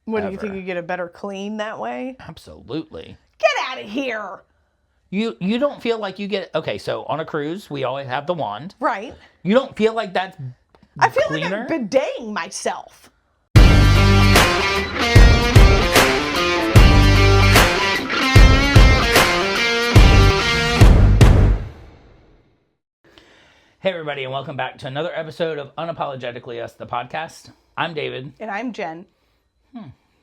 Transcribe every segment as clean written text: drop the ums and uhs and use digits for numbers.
What, do you think you get a better clean that way? Absolutely. Get out of here. You don't feel like you get... Okay, so on a cruise, we always have the wand. Right. You don't feel like that's I feel cleaner? like I'm bideting myself. Hey everybody, and welcome back to another episode of Unapologetically Us The Podcast. I'm David. And I'm Jen.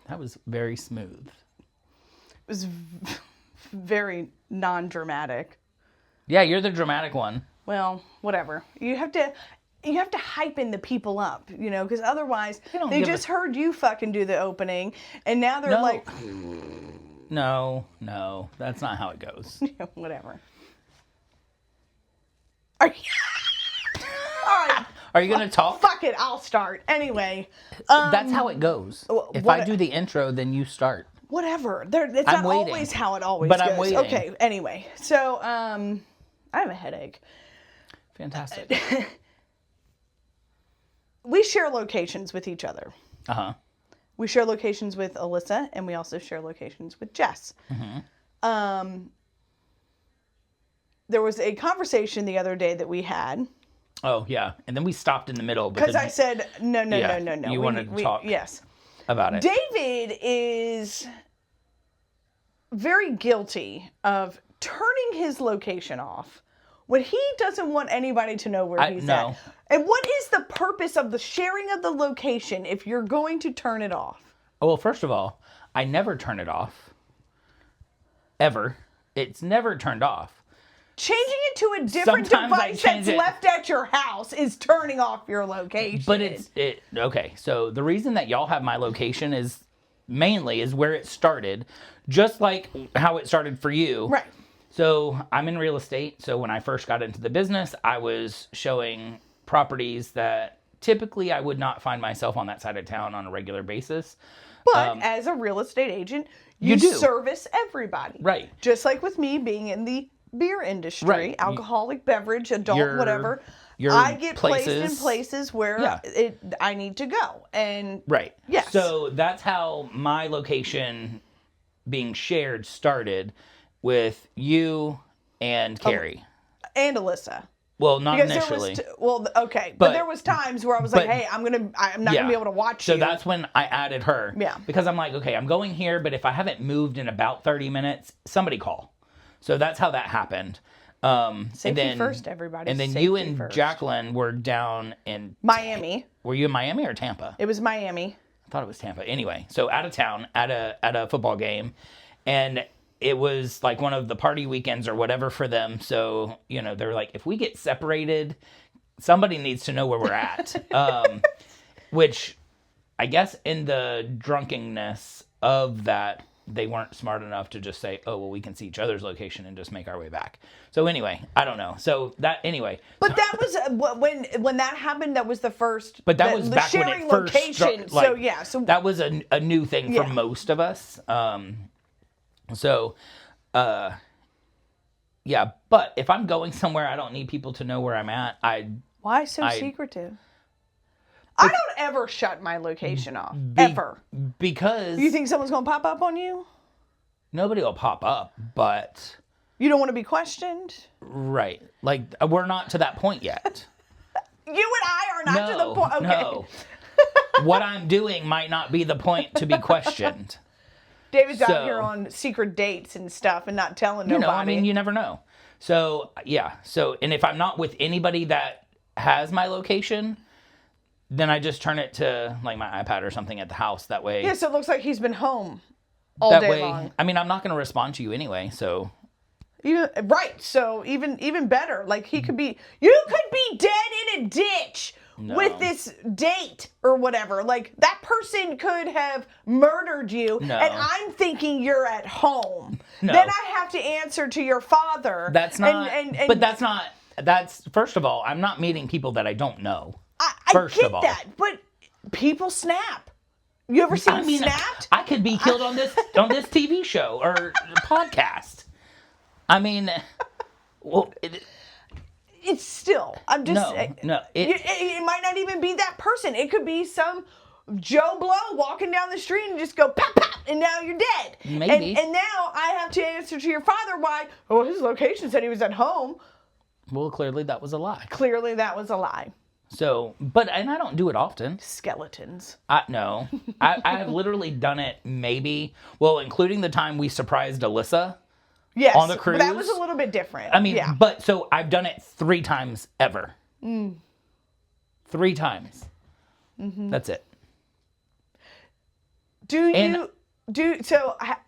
That was very smooth. It was very non-dramatic. Yeah, you're the dramatic one. Well, whatever. You have to hypen the people up, because otherwise they just heard you fucking do the opening, and now they're like... No, that's not how it goes. Whatever. All right. Are you going to talk? Fuck it, I'll start. Anyway. That's how it goes. If I do the intro, then you start. Whatever. It's not always how it always goes. But I'm waiting. Okay, anyway. So, I have a headache. Fantastic. We share locations with each other. Uh-huh. We share locations with Alyssa, and we also share locations with Jess. Mm-hmm. There was a conversation the other day that we had. Oh, yeah. And then we stopped in the middle. Because I said, no. You wanted to talk yes. about it. David is very guilty of turning his location off when he doesn't want anybody to know where he's at. And what is the purpose of the sharing of the location if you're going to turn it off? Oh, well, first of all, I never turn it off. Ever. It's never turned off. Changing it to a different device that's left at your house is turning off your location. But okay. So the reason that y'all have my location is mainly where it started, just like how it started for you. Right. So I'm in real estate. So when I first got into the business, I was showing properties that typically I would not find myself on that side of town on a regular basis. But as a real estate agent, you service everybody. Right. Just like with me being in the beer industry, alcoholic beverage, adult, whatever. I get placed in places where I need to go. And right. Yes. So that's how my location being shared started with you and Carrie. And Alyssa. Well, not because initially. Okay. But there was times where I was like, hey, I'm not going to be able to watch you. So that's when I added her. Yeah. Because I'm like, okay, I'm going here, but if I haven't moved in about 30 minutes, somebody call. So that's how that happened. Safety first, everybody. And then you and Jacqueline were down in... Miami. Were you in Miami or Tampa? It was Miami. I thought it was Tampa. Anyway, so out of town at a football game. And it was like one of the party weekends or whatever for them. So, they're like, if we get separated, somebody needs to know where we're at. Which I guess in the drunkenness of that, they weren't smart enough to just say, oh, well, we can see each other's location and just make our way back. So anyway, I don't know. So that, anyway. But that was, when that happened, that was the first. But that was back when it first location. So that was a new thing for most of us. But if I'm going somewhere, I don't need people to know where I'm at. Why so secretive? I don't ever shut my location off. Ever. Because... You think someone's going to pop up on you? Nobody will pop up, but... You don't want to be questioned? Right. Like, we're not to that point yet. You and I are not to the point... Okay. No. What I'm doing might not be the point to be questioned. David's out here on secret dates and stuff and not telling nobody. You never know. So, yeah. So, and if I'm not with anybody that has my location... Then I just turn it to like my iPad or something at the house. That way. Yeah, so it looks like he's been home all day long. I mean, I'm not going to respond to you anyway, so. Right. So even better. Like you could be dead in a ditch with this date or whatever. Like that person could have murdered you, and I'm thinking you're at home. No. Then I have to answer to your father. That's not. But that's not. That's first of all, I'm not meeting people that I don't know. I get that, but people snap. You ever seen Snapped? I could be killed on this TV show or podcast. I mean, well, it's still. I'm just saying. No. It might not even be that person. It could be some Joe Blow walking down the street and just go pop, pop, and now you're dead. Maybe. And now I have to answer to your father why, oh, his location said he was at home. Well, clearly that was a lie. Clearly that was a lie. So, and I don't do it often. Skeletons. No. I have literally done it maybe, well, including the time we surprised Alyssa. Yes, on the cruise. But that was a little bit different. I mean, but so I've done it 3 times ever. 3 times. Mm-hmm. That's it.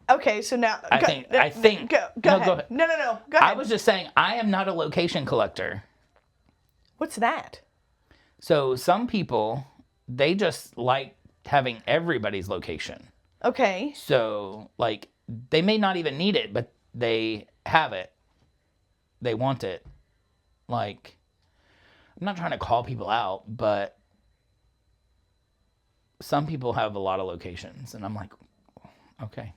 Okay, so now I think go ahead. No, go ahead. I was just saying I am not a location collector. What's that? So some people, they just like having everybody's location. Okay. So like they may not even need it, but they have it. They want it. Like, I'm not trying to call people out, but some people have a lot of locations, and I'm like, okay.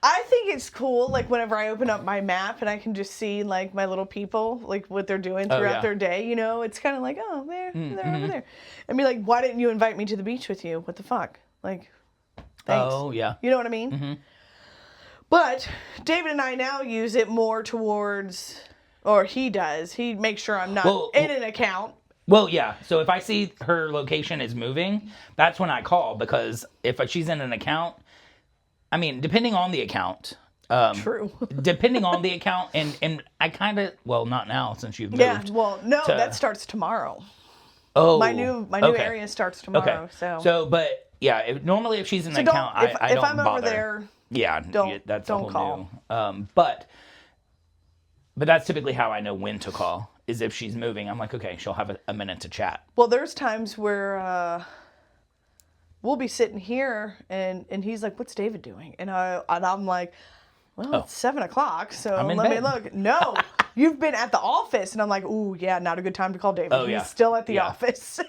I think it's cool, like, whenever I open up my map and I can just see, like, my little people, like, what they're doing throughout their day, you know? It's kind of like, oh, they're over there. And be like, why didn't you invite me to the beach with you? What the fuck? Like, thanks. Oh, yeah. You know what I mean? Mm-hmm. But David and I now use it more towards, or he does. He makes sure I'm not in an account. Well, yeah. So if I see her location is moving, that's when I call, because if she's in an account, I mean, depending on the account. True. Depending on the account, and I kind of, well, not now since you've moved. Yeah, well, no, that starts tomorrow. Oh. My new area starts tomorrow, okay. So, but yeah, normally if she's in an account, I don't bother. If I'm over there, that's don't a whole call. New. But that's typically how I know when to call, is if she's moving. I'm like, okay, she'll have a minute to chat. Well, there's times where we'll be sitting here and he's like, what's David doing? And I'm like, well, it's 7 o'clock, so let me look. No, you've been at the office. And I'm like, ooh, yeah, not a good time to call David. He's still at the office.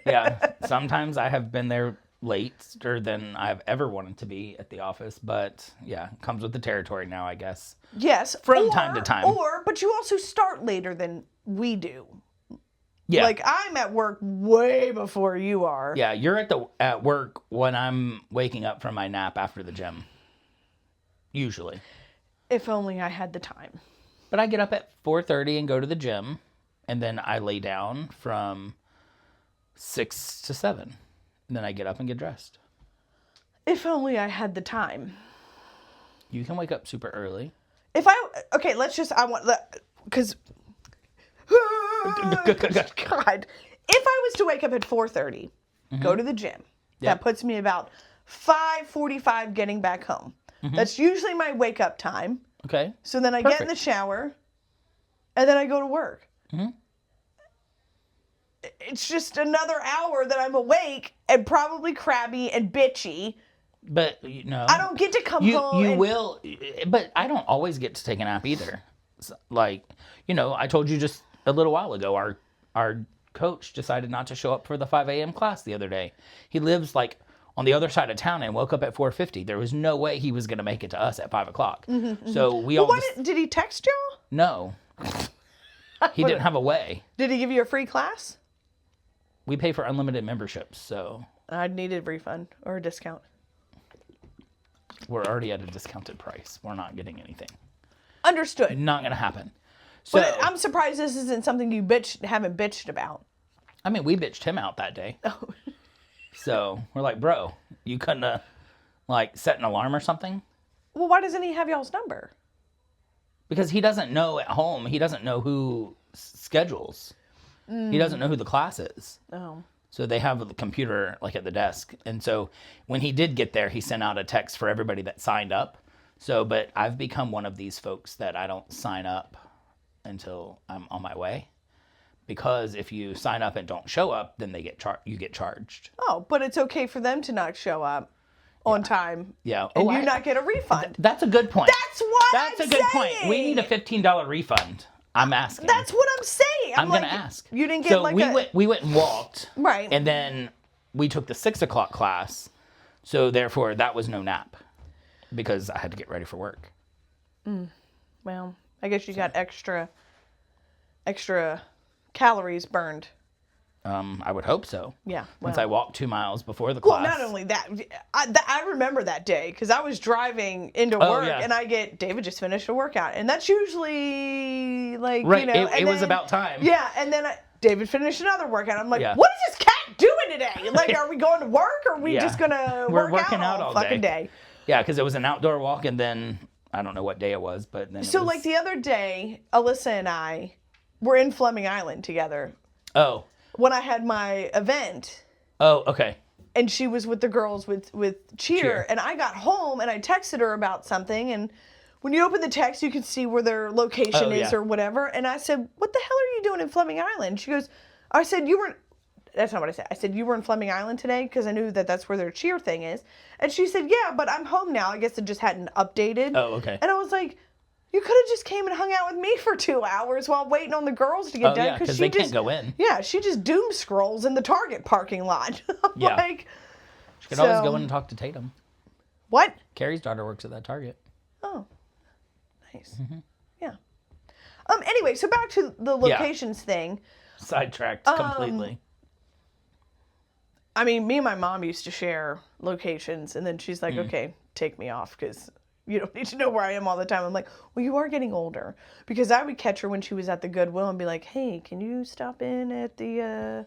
Yeah, sometimes I have been there later than I've ever wanted to be at the office, but yeah, it comes with the territory now, I guess. Yes. From time to time. But you also start later than we do. Yeah. Like, I'm at work way before you are. Yeah, you're at work when I'm waking up from my nap after the gym. Usually. If only I had the time. But I get up at 4:30 and go to the gym, and then I lay down from 6 to 7. And then I get up and get dressed. If only I had the time. You can wake up super early. Because God, if I was to wake up at 4:30, go to the gym, that puts me about 5:45 getting back home. That's usually my wake up time. Okay. So then I get in the shower, and then I go to work. It's just another hour that I'm awake and probably crabby and bitchy. But, I don't get to come home. You will, but I don't always get to take a nap either. Like, I told you just a little while ago, our coach decided not to show up for the 5 a.m. class the other day. He lives like on the other side of town and woke up at 4:50. There was no way he was going to make it to us at 5 o'clock. So we all did he text you? No. He didn't have a way. Did he give you a free class? We pay for unlimited memberships, so. I needed a refund or a discount. We're already at a discounted price. We're not getting anything. Understood. Not going to happen. So but I'm surprised this isn't something you haven't bitched about. I mean, we bitched him out that day. Oh. So we're like, bro, you couldn't have set an alarm or something? Well, why doesn't he have y'all's number? Because he doesn't know at home. He doesn't know who schedules. He doesn't know who the class is. Oh. So they have the computer at the desk. And so when he did get there, he sent out a text for everybody that signed up. So, but I've become one of these folks that I don't sign up until I'm on my way. Because if you sign up and don't show up, then you get charged. Oh, but it's okay for them to not show up on time. Yeah. And you not get a refund. That's a good point. That's a good point. We need a $15 refund. I'm asking. That's what I'm saying. I'm going to ask. You didn't get we went and walked. Right. And then we took the 6 o'clock class. So therefore, that was no nap. Because I had to get ready for work. Well, I guess you got extra calories burned I would hope so. Yeah. Since I walked 2 miles before the class. Well, not only that, I remember that day because I was driving into work and I get, David just finished a workout. And that's usually like, right. you know. It was about time. Yeah. And then David finished another workout. I'm like, what is this cat doing today? Like, are we going to work or are we just going to We're working out all fucking day? Yeah, because it was an outdoor walk and then, I don't know what day it was, but then So like the other day, Alyssa and I were in Fleming Island together. Oh. When I had my event. Oh, okay. And she was with the girls with cheer. And I got home and I texted her about something. And when you open the text, you can see where their location is or whatever. And I said, what the hell are you doing in Fleming Island? She goes, I said, that's not what I said. I said, you were in Fleming Island today? Because I knew that that's where their cheer thing is. And she said, yeah, but I'm home now. I guess it just hadn't updated. Oh, okay. And I was like, you could have just came and hung out with me for 2 hours while waiting on the girls to get done. Yeah, because they can't go in. Yeah, she just doom scrolls in the Target parking lot. Yeah. Like, she could always go in and talk to Tatum. What? Carrie's daughter works at that Target. Oh, nice. Mm-hmm. Yeah. Anyway, so back to the locations thing. Sidetracked completely. I mean, me and my mom used to share locations, and then she's like, okay, take me off, because you don't need to know where I am all the time. I'm like, well, you are getting older. Because I would catch her when she was at the Goodwill and be like, hey, can you stop in at the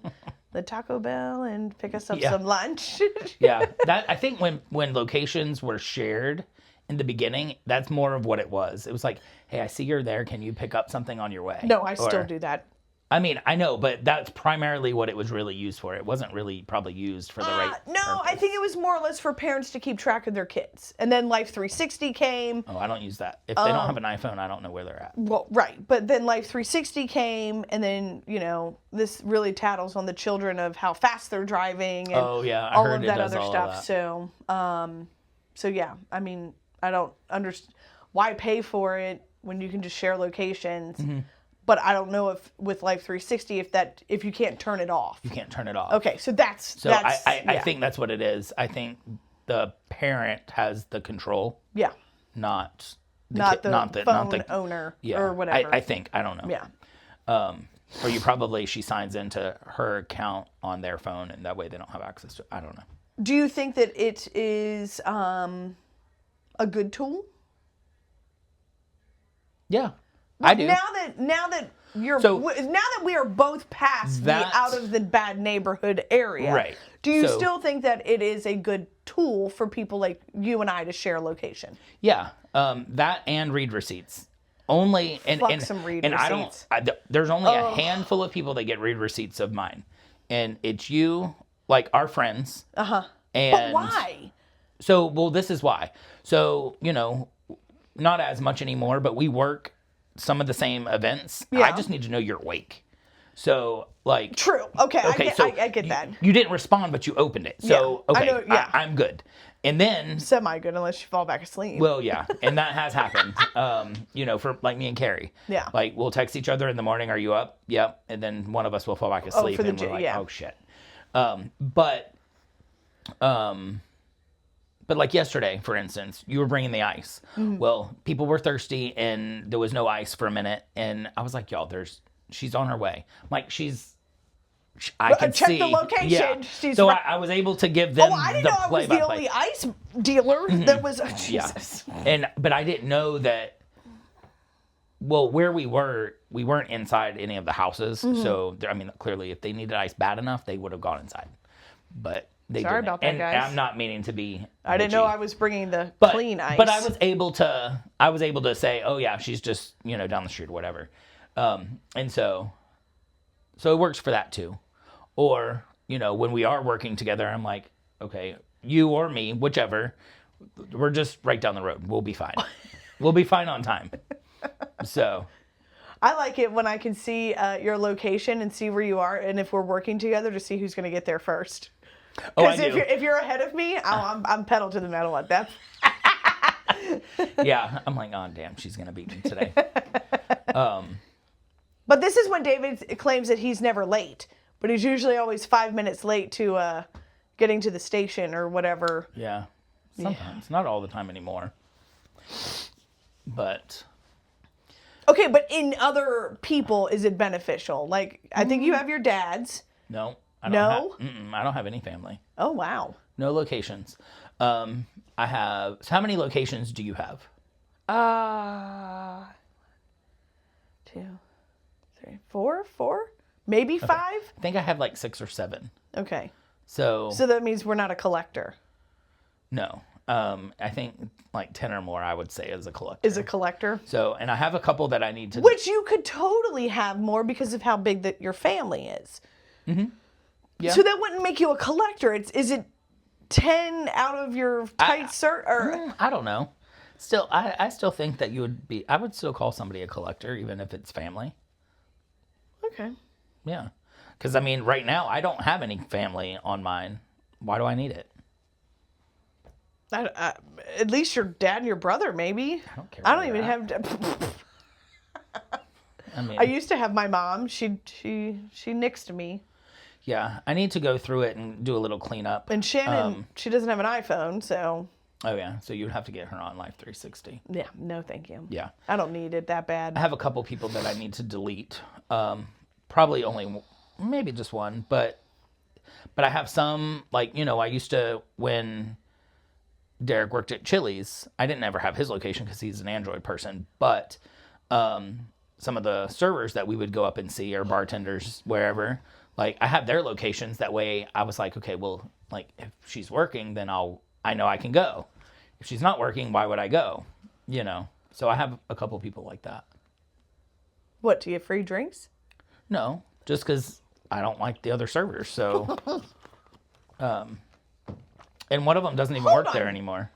Taco Bell and pick us up some lunch? Yeah. I think when locations were shared in the beginning, that's more of what it was. It was like, hey, I see you're there. Can you pick up something on your way? No, I still do that. I mean, I know, but that's primarily what it was really used for. It wasn't really probably used for the right No, purpose. I think it was more or less for parents to keep track of their kids. And then Life 360 came. Oh, I don't use that. If they don't have an iPhone, I don't know where they're at. Well, right. But then Life 360 came, and then, you know, this really tattles on the children of how fast they're driving and I all heard of it that does other all stuff. of that. So yeah, I mean, I don't understand why pay for it when you can just share locations. Mm-hmm. But I don't know if with Life 360 if you can't turn it off. You can't turn it off. Okay, so that's I think that's what it is. I think the parent has the control. Yeah. Not the phone owner or whatever. I think. I don't know. Yeah. Or she signs into her account on their phone, and that way they don't have access to it. I don't know. Do you think that it is a good tool? Yeah. I do. Now that we are both past the out of the bad neighborhood area, right? Do you still think that it is a good tool for people like you and I to share location? Yeah, that and read receipts. Only and some read receipts. There's only a handful of people that get read receipts of mine, and it's you, like our friends. And but why? So this is why. So not as much anymore, but we work some of the same events. Yeah. I just need to know you're awake. So, like... True. Okay, I get that. You didn't respond, but you opened it. So, I'm good. And then... Semi-good, unless you fall back asleep. Well, yeah. And that has happened, for, like, me and Carrie. Yeah. Like, we'll text each other in the morning, are you up? Yep. And then one of us will fall back asleep, and we're like, oh, shit. But like yesterday, for instance, you were bringing the ice. Mm-hmm. Well, people were thirsty and there was no ice for a minute. And I was like, y'all, she's on her way. I'm like, I can check see. the location. Yeah. So I was able to give them I didn't know I was the only ice dealer that was, Jesus. Yeah. But I didn't know that, well, where we weren't inside any of the houses. Mm-hmm. So, clearly if they needed ice bad enough, they would have gone inside. But... Sorry about that, guys. And I'm not meaning to be. I didn't know I was bringing the clean ice. But I was able to say, oh yeah, she's just down the street or whatever, and so it works for that too. Or when we are working together, I'm like, okay, you or me, whichever, we're just right down the road. We'll be fine. We'll be fine on time. So. I like it when I can see your location and see where you are, and if we're working together, to see who's going to get there first. Because if you're ahead of me, I'm pedal to the metal at that. Yeah, I'm like, oh damn, she's gonna beat me today. But this is when David claims that he's never late, but he's usually always 5 minutes late to getting to the station or whatever. Yeah, sometimes, not all the time anymore. But okay, but in other people, is it beneficial? Like, I think you have your dads. No. I don't have any family. Oh, wow. No locations. I have... So how many locations do you have? 2, 3, 4? Maybe 5? I think I have like 6 or 7. Okay. So that means we're not a collector. No. I think like 10 or more, I would say, is a collector. Is a collector? So, and I have a couple that I need to... Which you could totally have more because of how big that your family is. Mm-hmm. Yeah. So that wouldn't make you a collector. Is it 10 out of your tight or I don't know. Still, I still think that you would be... I would still call somebody a collector, even if it's family. Okay. Yeah. Because, I mean, right now, I don't have any family on mine. Why do I need it? At least your dad and your brother, maybe. I don't care. I don't even have... I mean... I used to have my mom. She nixed me. Yeah. I need to go through it and do a little cleanup. And Shannon, she doesn't have an iPhone, so... Oh, yeah. So you'd have to get her on Life 360. Yeah. No, thank you. Yeah. I don't need it that bad. I have a couple people that I need to delete. Probably only... Maybe just one. But I have some... Like, you know, I used to... When Derek worked at Chili's, I didn't ever have his location because he's an Android person. But some of the servers that we would go up and see, or bartenders, wherever... Like, I have their locations. That way, I was like, okay, well, like, if she's working, then I know I can go. If she's not working, why would I go? You know? So I have a couple people like that. What, do you have free drinks? No, just because I don't like the other servers. So, and one of them doesn't even work there anymore.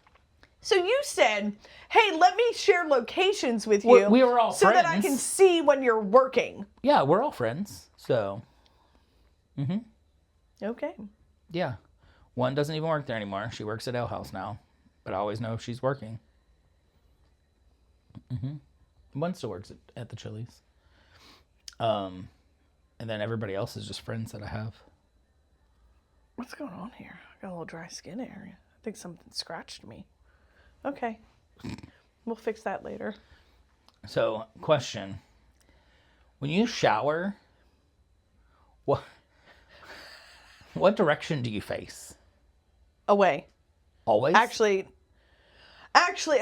So you said, hey, let me share locations with you. We were all so friends. that I can see when you're working. Yeah, we're all friends. So... Mm-hmm. Okay. Yeah. One doesn't even work there anymore. She works at Ale House now. But I always know she's working. Mm-hmm. One still works at the Chili's. And then everybody else is just friends that I have. What's going on here? I got a little dry skin area. I think something scratched me. Okay. We'll fix that later. So, question. When you shower, what direction do you face? Away. Always? Actually,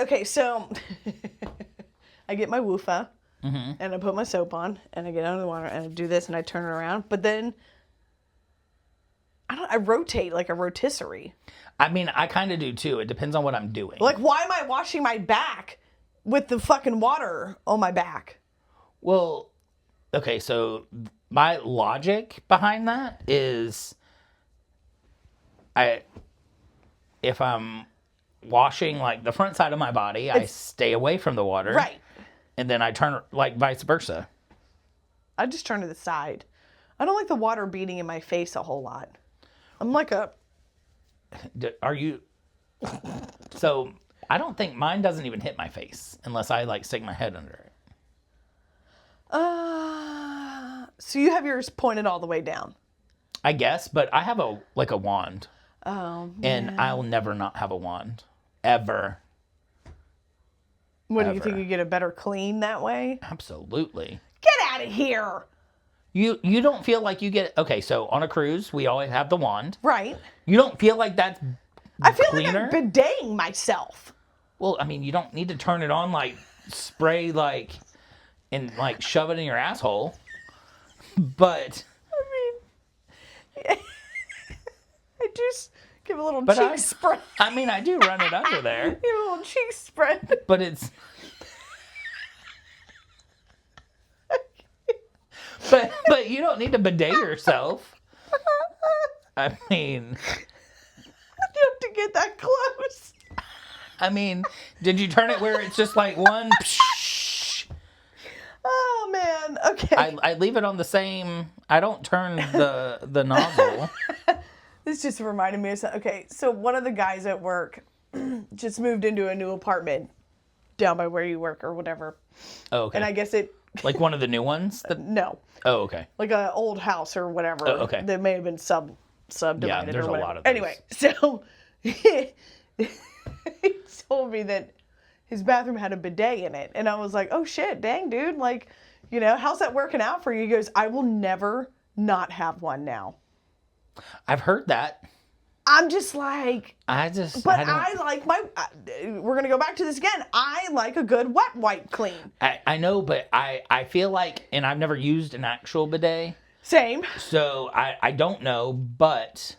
okay, so I get my woofah, and I put my soap on, and I get under the water, and I do this, and I turn it around, but then I rotate like a rotisserie. I mean, I kind of do too. It depends on what I'm doing. Like, why am I washing my back with the fucking water on my back? Well, okay, so my logic behind that is... if I'm washing like the front side of my body, I stay away from the water. Right. And then I turn like vice versa. I just turn to the side. I don't like the water beating in my face a whole lot. I'm like a... Are you... So I don't think mine doesn't even hit my face unless I like stick my head under it. So you have yours pointed all the way down? I guess, but I have a wand. Oh, man. And I'll never not have a wand. Ever. What, do you think you get a better clean that way? Absolutely. Get out of here. You don't feel like you get... Okay, so on a cruise, we always have the wand. Right. You don't feel like that's I feel cleaner? like I'm bideting myself. Well, I mean, you don't need to turn it on, like, spray, like, and, like, shove it in your asshole. But... I just give a little cheek spread. I mean, I do run it under there. Give a little cheek spread. But it's... But you don't need to bidet yourself. I mean... You have to get that close. I mean, did you turn it where it's just like one... Oh, man. Okay. I leave it on the same... I don't turn the nozzle. This just reminded me of something. Okay, so one of the guys at work just moved into a new apartment down by where you work or whatever. Oh, okay. And I guess it... Like one of the new ones? No. Oh, okay. Like an old house or whatever. Oh, okay. That may have been subdivided. Yeah, there's or whatever. a lot of those. Anyway, so he told me that his bathroom had a bidet in it. And I was like, oh shit, dang, dude. Like, you know, how's that working out for you? He goes, I will never not have one now. I've heard that. I'm just like... But I like my... we're going to go back to this again. I like a good wet wipe clean. I know, but I feel like... And I've never used an actual bidet. Same. So I don't know, but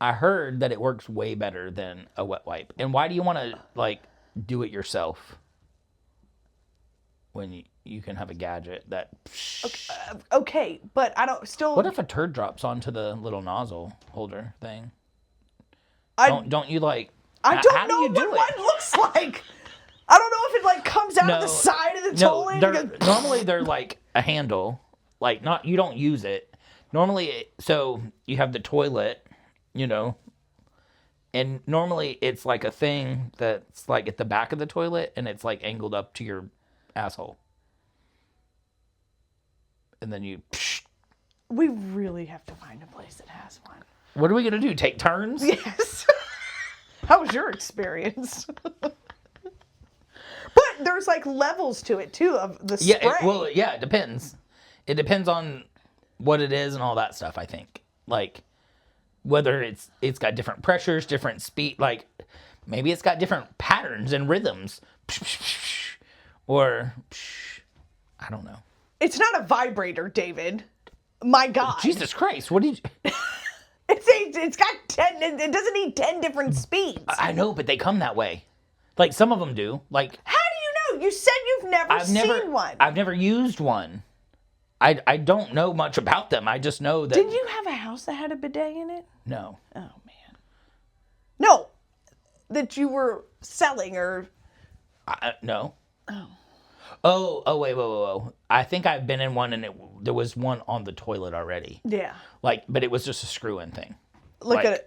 I heard that it works way better than a wet wipe. And why do you want to, like, do it yourself when you can have a gadget that... Okay, but I don't still... What if a turd drops onto the little nozzle holder thing? Don't you like... I don't know what one looks like. I don't know if it like comes out of the side of the toilet. Normally they're like a handle. Like you don't use it. Normally, so you have the toilet, you know, and normally it's like a thing that's like at the back of the toilet and it's like angled up to your asshole. And then you... We really have to find a place that has one. What are we going to do? Take turns? Yes. How was your experience? But there's like levels to it too of the spray. It depends. It depends on what it is and all that stuff, I think. Like whether it's got different pressures, different speed, like maybe it's got different patterns and rhythms. Or I don't know. It's not a vibrator, David. My God. Jesus Christ, what did you... It's got 10, it doesn't need 10 different speeds. I know, but they come that way. Like, some of them do. Like, how do you know? You said you've never seen one. I've never used one. I don't know much about them. I just know that... Did you have a house that had a bidet in it? No. Oh, man. No. That you were selling or... No. Oh, wait. I think I've been in one and there was one on the toilet already. Yeah. But it was just a screw-in thing. Like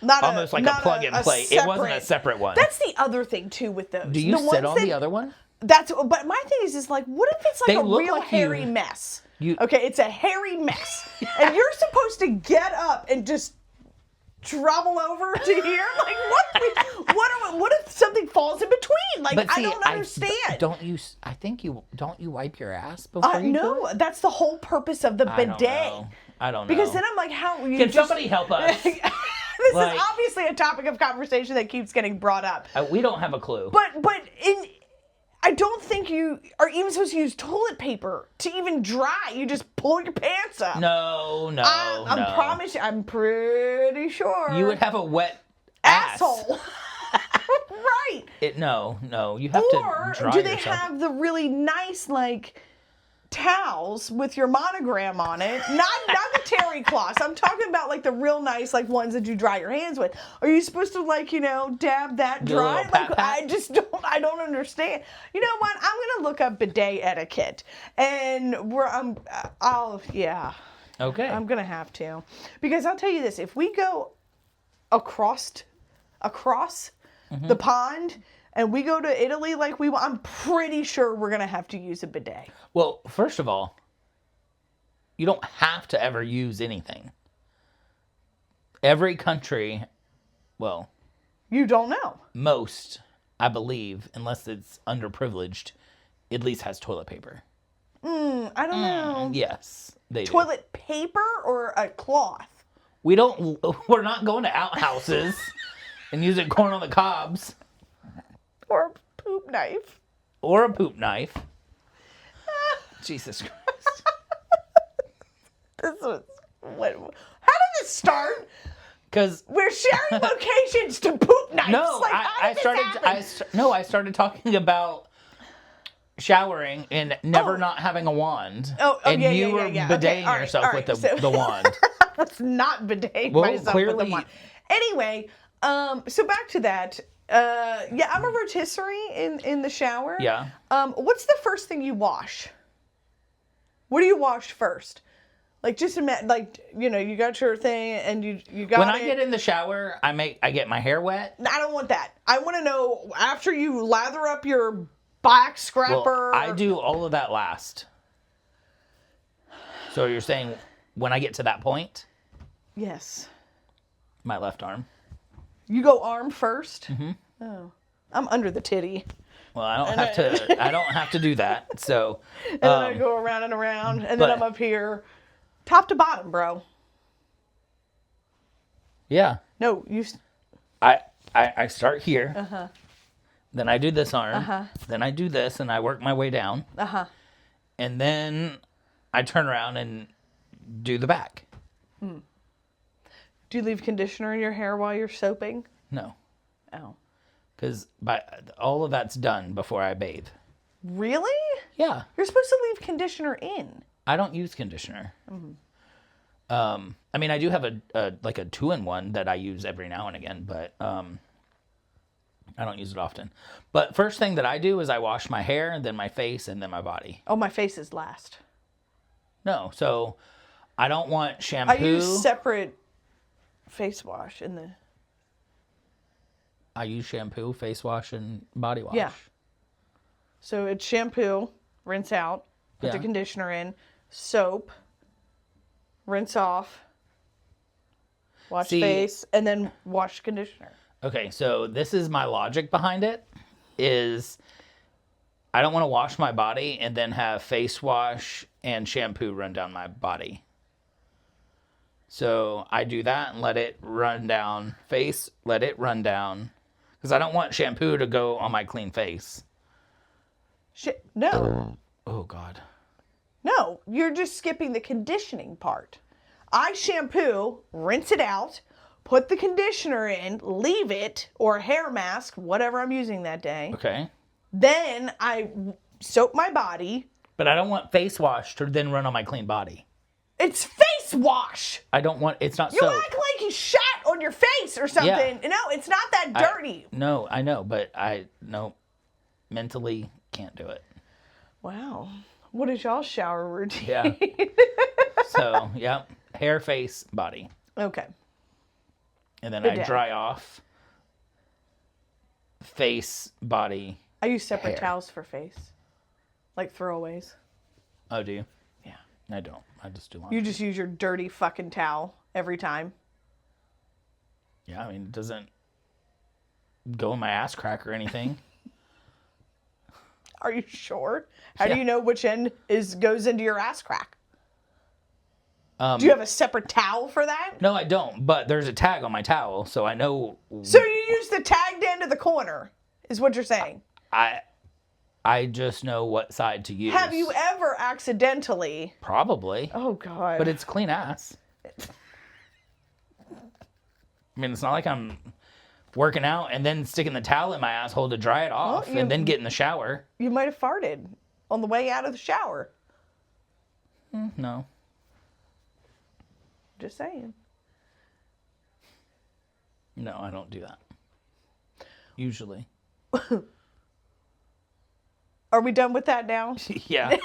almost like a plug-and-play. It wasn't a separate one. That's the other thing, too, with those. Do you sit on the other one? But my thing is like, what if it's like a real hairy mess? Okay, it's a hairy mess. And you're supposed to get up and just travel over to here? Like, what if something falls in between? Like, I don't understand. Don't you wipe your ass before you do it? That's the whole purpose of the bidet. I don't know. Because then I'm like, how... Can somebody help us? This is obviously a topic of conversation that keeps getting brought up. We don't have a clue. But I don't think you are even supposed to use toilet paper to even dry. You just pull your pants up. No. I'm pretty sure. You would have a wet asshole. Right. No. You have to dry yourself. Or do they have the really nice, like... towels with your monogram on it, not the terry cloths. I'm talking about like the real nice like ones that you dry your hands with. Are you supposed to like dab that dry? Like I don't understand. You know what? I'm gonna look up bidet etiquette, and Okay. I'm gonna have to, because I'll tell you this: if we go across the pond. And we go to Italy like we want, I'm pretty sure we're going to have to use a bidet. Well, first of all, you don't have to ever use anything. Every country, well... You don't know. Most, I believe, unless it's underprivileged, at least has toilet paper. I don't know. Yes, they do. Toilet paper or a cloth? We're not going to outhouses and using corn on the cobs. Or a poop knife. Jesus Christ. How did this start? Because we're sharing locations to poop knives. No, I started talking about showering and never not having a wand. You were bideting yourself with the wand. Let's not bidet myself with the wand. Anyway, so back to that. I'm a rotisserie in the shower. Yeah. What's the first thing you wash? What do you wash first? Like, just imagine, like, you got your thing and you got When I get in the shower, I get my hair wet. I don't want that. I want to know after you lather up your back scrapper. Well, I do all of that last. So you're saying when I get to that point? Yes. My left arm. You go arm first? Mm-hmm. Oh. I'm under the titty. Well, I don't have to do that. So and then I go around and around, and then I'm up here. Top to bottom, bro. Yeah. No, you... I start here. Then I do this arm. Then I do this, and I work my way down. And then I turn around and do the back. Do you leave conditioner in your hair while you're soaping? No. Oh. Because all of that's done before I bathe. Really? Yeah. You're supposed to leave conditioner in. I don't use conditioner. I mean, I do have a 2-in-1 that I use every now and again, but I don't use it often. But first thing that I do is I wash my hair, then my face, and then my body. Oh, my face is last. No, so I don't want shampoo. I use separate face wash in the... I use shampoo, face wash, and body wash. Yeah. So it's shampoo, rinse out, put the Yeah. conditioner in, soap, rinse off, wash face, and then wash conditioner. Okay, so this is my logic behind it, is I don't want to wash my body and then have face wash and shampoo run down my body. So I do that and let it run down. Face, let it run down. Because I don't want shampoo to go on my clean face. No. Oh, God. No, you're just skipping the conditioning part. I shampoo, rinse it out, put the conditioner in, leave it, or hair mask, whatever I'm using that day. Okay. Then I soap my body. But I don't want face wash to then run on my clean body. It's face wash. I don't want, it's not You soap. act like you shot on your face or something. Yeah. No, it's not that dirty. No, I know, but mentally can't do it. Wow. What is y'all's shower routine? Yeah. So, yeah, hair, face, body. Okay. And then Bidet. I dry off face, body. I use separate Hair. towels for face. Like throwaways. Oh, do you? Yeah. I don't. I just do laundry. You just use your dirty fucking towel every time. Yeah, I mean, it doesn't go in my ass crack or anything. Are you sure? How do Yeah. you know which end goes into your ass crack? Do you have a separate towel for that? No, I don't. But there's a tag on my towel, so I know. So you use the tagged end of the corner, is what you're saying. I just know what side to use. Have you ever accidentally... Probably. Oh, God. But it's clean ass. I mean, it's not like I'm working out and then sticking the towel in my asshole to dry it off and then get in the shower. You might have farted on the way out of the shower. No. Just saying. No, I don't do that. Usually. Are we done with that now? Yeah.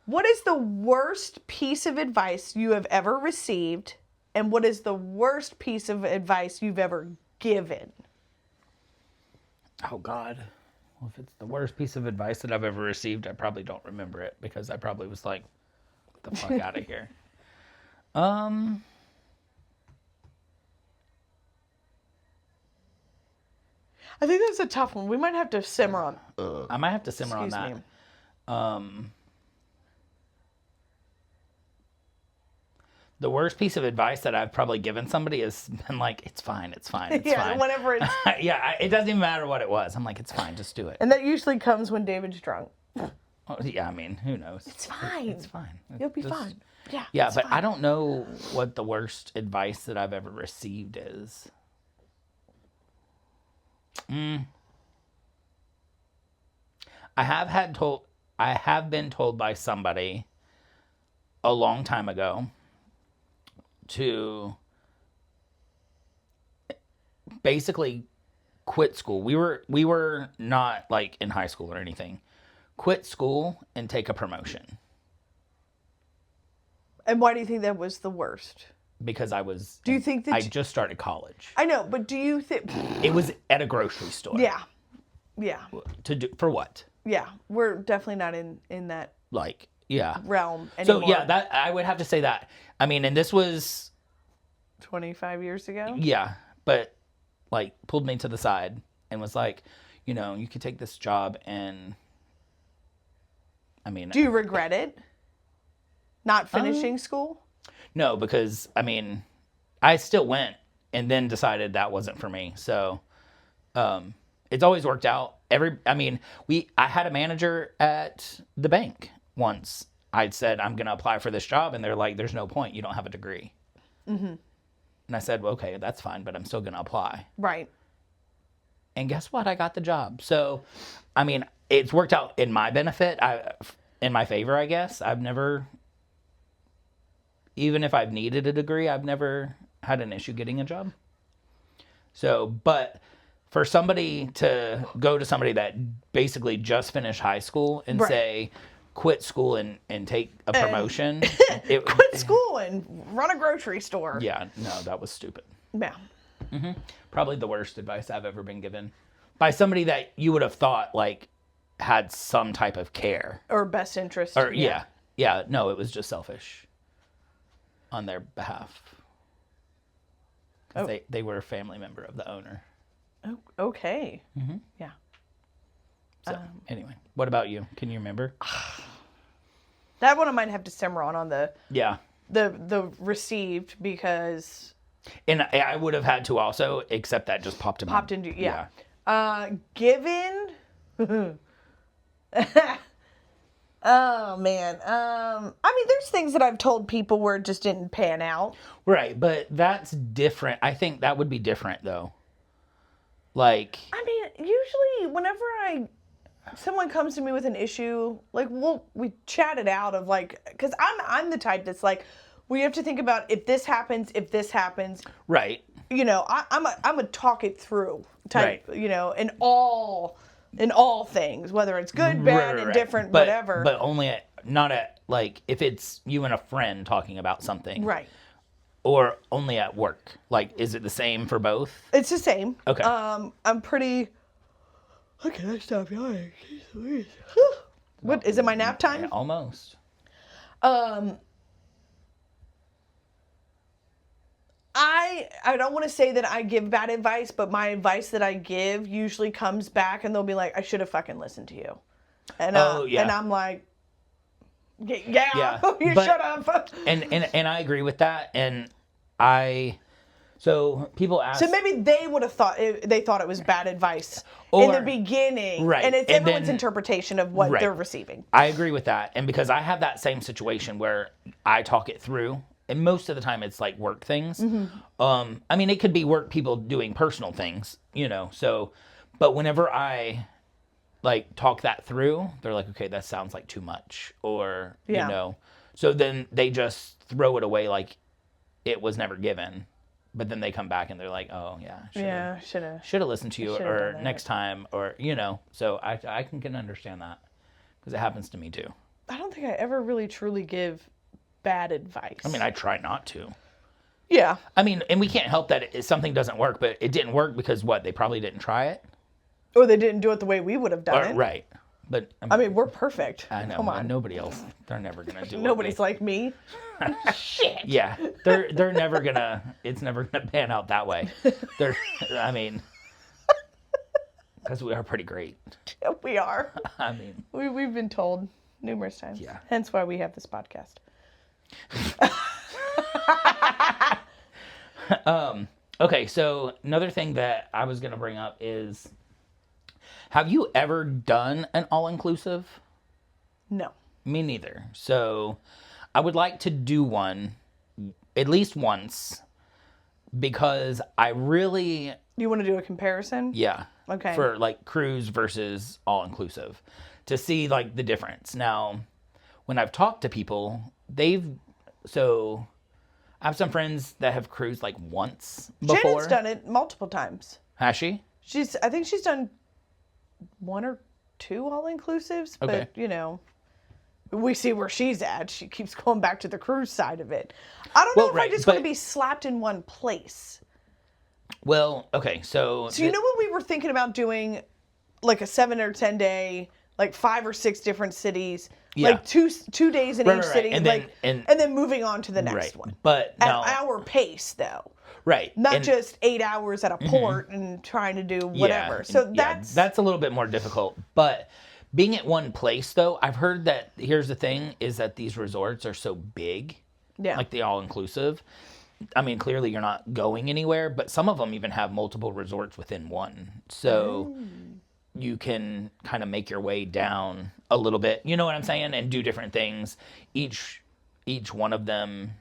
What is the worst piece of advice you have ever received? And what is the worst piece of advice you've ever given? Oh, God. Well, if it's the worst piece of advice that I've ever received, I probably don't remember it because I probably was like, get the fuck out of here. I think that's a tough one. We might have to simmer on. I might have to simmer on Excuse that. me. The worst piece of advice that I've probably given somebody has been like, it's fine, it's fine, it's Yeah, fine. whenever it's... Yeah, it doesn't even matter what it was. I'm like, it's fine, just do it. And that usually comes when David's drunk. Oh, yeah, I mean, who knows? It's fine. It's fine. You'll be Just- fine. Yeah. Yeah, it's but fine. I don't know what the worst advice that I've ever received is. I have been told by somebody a long time ago to basically quit school. We were not like in high school or anything. Quit school and take a promotion. And why do you think that was the worst? Because I was. Do you think that I just started college? I know, but do you think... It was at a grocery store. Yeah. Yeah. To do for what? Yeah. We're definitely not in that Like, yeah. realm anymore. So yeah, that I would have to say that. I mean, and this was 25 years ago? yeah, but like pulled me to the side and was like, you know, you could take this job and I mean, Do you regret it? Not finishing school? No, because, I mean, I still went and then decided that wasn't for me. So, it's always worked out. I had a manager at the bank once. I'd said, I'm going to apply for this job. And they're like, there's no point. You don't have a degree. Mm-hmm. And I said, well, okay, that's fine, but I'm still going to apply. Right. And guess what? I got the job. So, I mean, it's worked out in my benefit, in my favor, I guess. I've never, even if I've needed a degree, I've never had an issue getting a job. So, but for somebody to go to somebody that basically just finished high school and say, quit school and take a promotion. Quit school and run a grocery store. Yeah, no, that was stupid. Yeah. Mm-hmm. Probably the worst advice I've ever been given by somebody that you would have thought like had some type of care or best interest. Or yeah. No, it was just selfish on their behalf. They were a family member of the owner. Oh, okay. Mm-hmm. Yeah. So anyway, what about you? Can you remember? That one I might have to simmer on the the received because. And I would have had to also, except that just popped into yeah. Given. Oh man. I mean, there's things that I've told people where it just didn't pan out. Right, but that's different. I think that would be different though. Like. I mean, usually whenever someone comes to me with an issue, like we chat it out of like, because I'm the type that's like, we have to think about if this happens. Right. You know, I'm a talk it through type. Right. You know, in all things, whether it's good, bad, indifferent, whatever. But only not at like if it's you and a friend talking about something. Right. Or only at work. Like, is it the same for both? It's the same. Okay. I'm pretty. Okay, I stop yawning. What is it? My nap time? Yeah, almost. I don't want to say that I give bad advice, but my advice that I give usually comes back and they'll be like, I should have fucking listened to you. And and I'm like, yeah. You should have. And I agree with that. And so people ask. So maybe they would have thought it was bad advice in the beginning, right? And it's everyone's interpretation of what they're receiving. I agree with that, and because I have that same situation where I talk it through, and most of the time it's like work things. Mm-hmm. I mean, it could be work people doing personal things, you know. So, but whenever I like talk that through, they're like, okay, that sounds like too much, or you know. So then they just throw it away like it was never given. But then they come back and they're like, oh, yeah, should have listened to you or next time or, you know. So I can understand that because it happens to me too. I don't think I ever really truly give bad advice. I mean, I try not to. Yeah. I mean, and we can't help that something doesn't work, but it didn't work because what? They probably didn't try it? Or they didn't do it the way we would have done it. Right. But I mean, we're perfect. I know. Come on. Nobody else. They're never going to do it. Nobody's like me. Shit. Yeah. They're never going to, it's never going to pan out that way. I mean, because we are pretty great. Yeah, we are. I mean. We've been told numerous times. Yeah. Hence why we have this podcast. Okay, so another thing that I was going to bring up is, have you ever done an all-inclusive? No. Me neither. So I would like to do one at least once because I really... You want to do a comparison? Yeah. Okay. For like cruise versus all-inclusive to see like the difference. Now, when I've talked to people, so I have some friends that have cruised like once before. Jenn's done it multiple times. Has she? I think she's done 1 or 2 all-inclusives, but you know, we see where she's at. She keeps going back to the cruise side of it. I don't know if I just want to be slapped in one place. Well, okay, so you know what we were thinking about doing, like a 7 or 10 day, like 5 or 6 different cities, like two days in each city, and then moving on to the next one. But at our pace, though. Right. Not just 8 hours at a port and trying to do whatever. So that's a little bit more difficult. But Being at one place, though, I've heard that, here's the thing, is that these resorts are so big. Yeah. Like the all-inclusive. I mean, clearly you're not going anywhere, but some of them even have multiple resorts within one. So you can kind of make your way down a little bit, you know what I'm saying? And do different things. Each one of them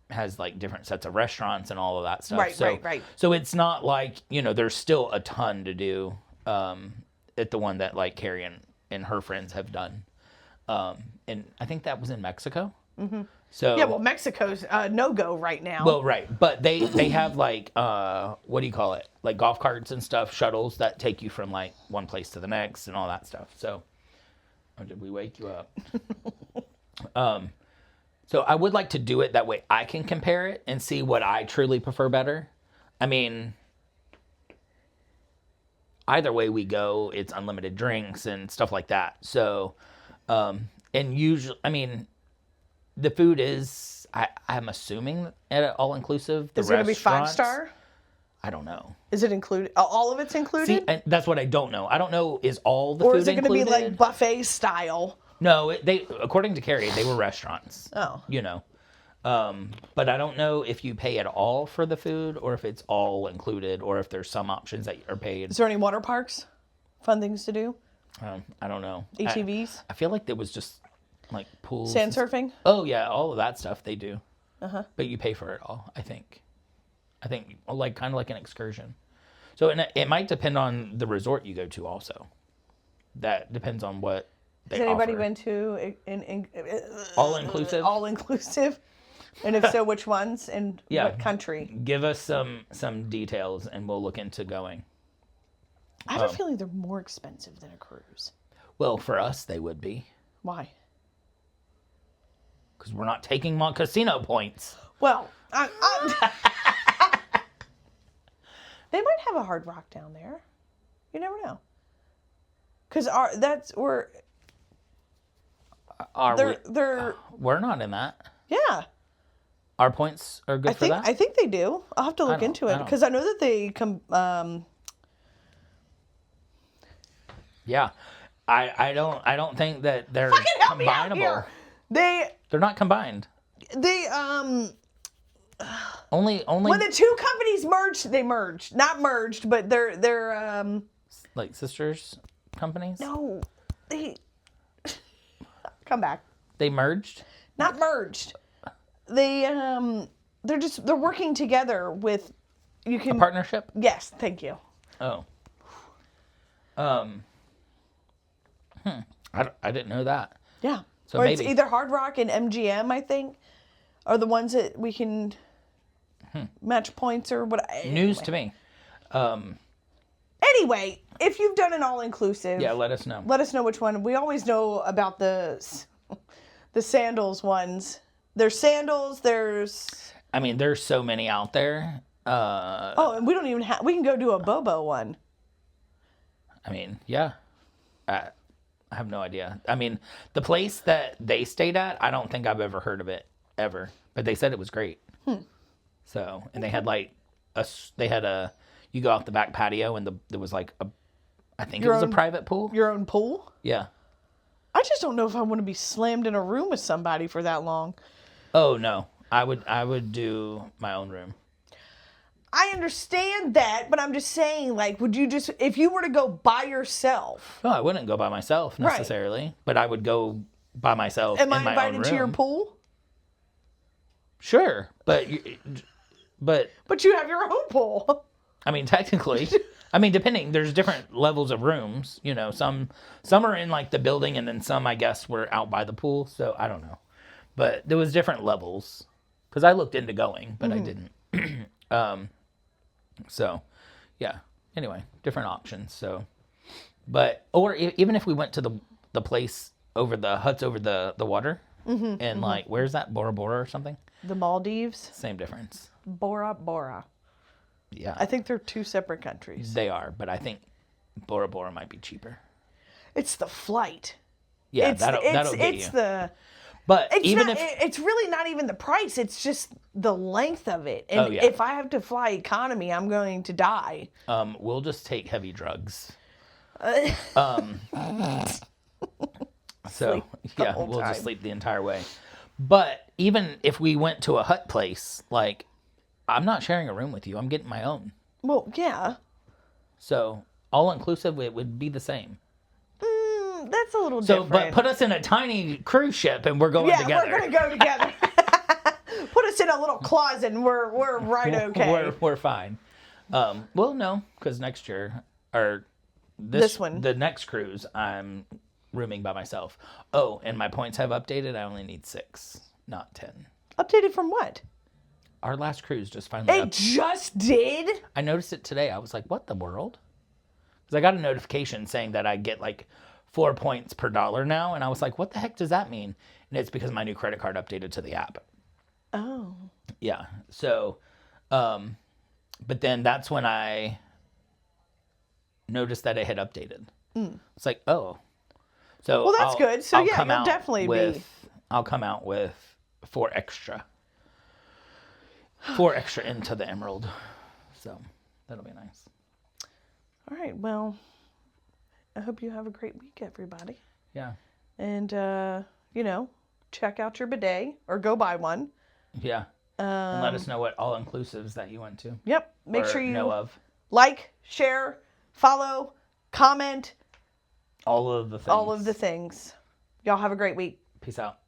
has like different sets of restaurants and all of that stuff. Right. So it's not like, there's still a ton to do at the one that like Carrie and her friends have done. And I think that was in Mexico. Mm-hmm. So yeah, well, Mexico's no-go right now. Well, right. But they have like, what do you call it? Like golf carts and stuff, shuttles that take you from like one place to the next and all that stuff. So, did we wake you up? So I would like to do it that way I can compare it and see what I truly prefer better. I mean, either way we go, it's unlimited drinks and stuff like that. So, and usually, I mean, the food is, I'm assuming, at an all-inclusive. Is it going to be 5-star? I don't know. Is it included? All of it's included? See, that's what I don't know. I don't know, is all the food included? Or is it going to be like buffet style? No, according to Carrie, they were restaurants. Oh. But I don't know if you pay at all for the food or if it's all included or if there's some options that are paid. Is there any water parks? Fun things to do? I don't know. ATVs? I feel like there was just like pools. Sand surfing? Oh, yeah. All of that stuff they do. Uh-huh. But you pay for it all, I think. Like kind of like an excursion. So it might depend on the resort you go to also. That depends on what they Has anybody offer. been to all-inclusive? All-inclusive? And if so, which ones and what country? Give us some details and we'll look into going. I have a feeling they're more expensive than a cruise. Well, for us, they would be. Why? Because we're not taking casino points. Well, they might have a Hard Rock down there. You never know. Because we're not in that. Yeah. Our points are good for that? I think they do. I'll have to look into it because I know that they Yeah. I don't think that they're fucking help combinable. Me out here. They're not combined. They only when the two companies merged, they merged. Not merged, but they're like sisters companies? No. They come back. They merged? Not merged. They're working together with a partnership? Yes, thank you. Oh. I didn't know that. Yeah. So or maybe it's either Hard Rock and MGM, I think, are the ones that we can match points or what. News to me. Anyway, if you've done an all-inclusive, let us know. Let us know which one. We always know about the sandals ones. There's sandals. There's. I mean, there's so many out there. And we don't even have. We can go do a Bobo one. I mean, yeah. I have no idea. I mean, the place that they stayed at, I don't think I've ever heard of it ever, but they said it was great. So, and they had like you go out the back patio and there was like I think it was a private pool. Your own pool? Yeah. I just don't know if I want to be slammed in a room with somebody for that long. Oh no, I would do my own room. I understand that, but I'm just saying, like, would you just, if you were to go by yourself? No, I wouldn't go by myself necessarily, but I would go by myself in my own room. Am I invited to your pool? Sure, but you have your own pool. I mean, technically, depending, there's different levels of rooms. Some are in like the building, and then some, I guess, were out by the pool. So I don't know, but there was different levels because I looked into going, but I didn't. So, yeah. Anyway, different options. So, or even if we went to the place over the huts over the water, and like, where's that, Bora Bora or something? The Maldives. Same difference. Bora Bora. Yeah. I think they're two separate countries. They are, but I think Bora Bora might be cheaper. It's the flight. Yeah, that'll get you. But it's really not even the price. It's just the length of it. And if I have to fly economy, I'm going to die. We'll just take heavy drugs. So the whole we'll time. just sleep the entire way. But even if we went to a hut place, like, I'm not sharing a room with you. I'm getting my own. Well, yeah. So all inclusive, it would be the same. That's a little different. But put us in a tiny cruise ship and we're going together. We're gonna go together. Put us in a little closet and we're right okay. We're fine. Well, no, because next year or this one, the next cruise, I'm rooming by myself. Oh, and my points have updated. I only need 6, not 10. Updated from what? Our last cruise just finally. It just did? I noticed it today. I was like, "What the world?" Because I got a notification saying that I get like 4 points per dollar now, and I was like, "What the heck does that mean?" And it's because my new credit card updated to the app. Oh. Yeah. So, but then that's when I noticed that it had updated. It's like, oh. So well, that's good. So I'll come you'll out definitely be. I'll come out with 4 extra. 4 extra into the Emerald. So that'll be nice. All right. Well, I hope you have a great week, everybody. Yeah. And, check out your bidet or go buy one. Yeah. And let us know what all-inclusives that you went to. Yep. Make sure you know of. Like, share, follow, comment. All of the things. All of the things. Y'all have a great week. Peace out.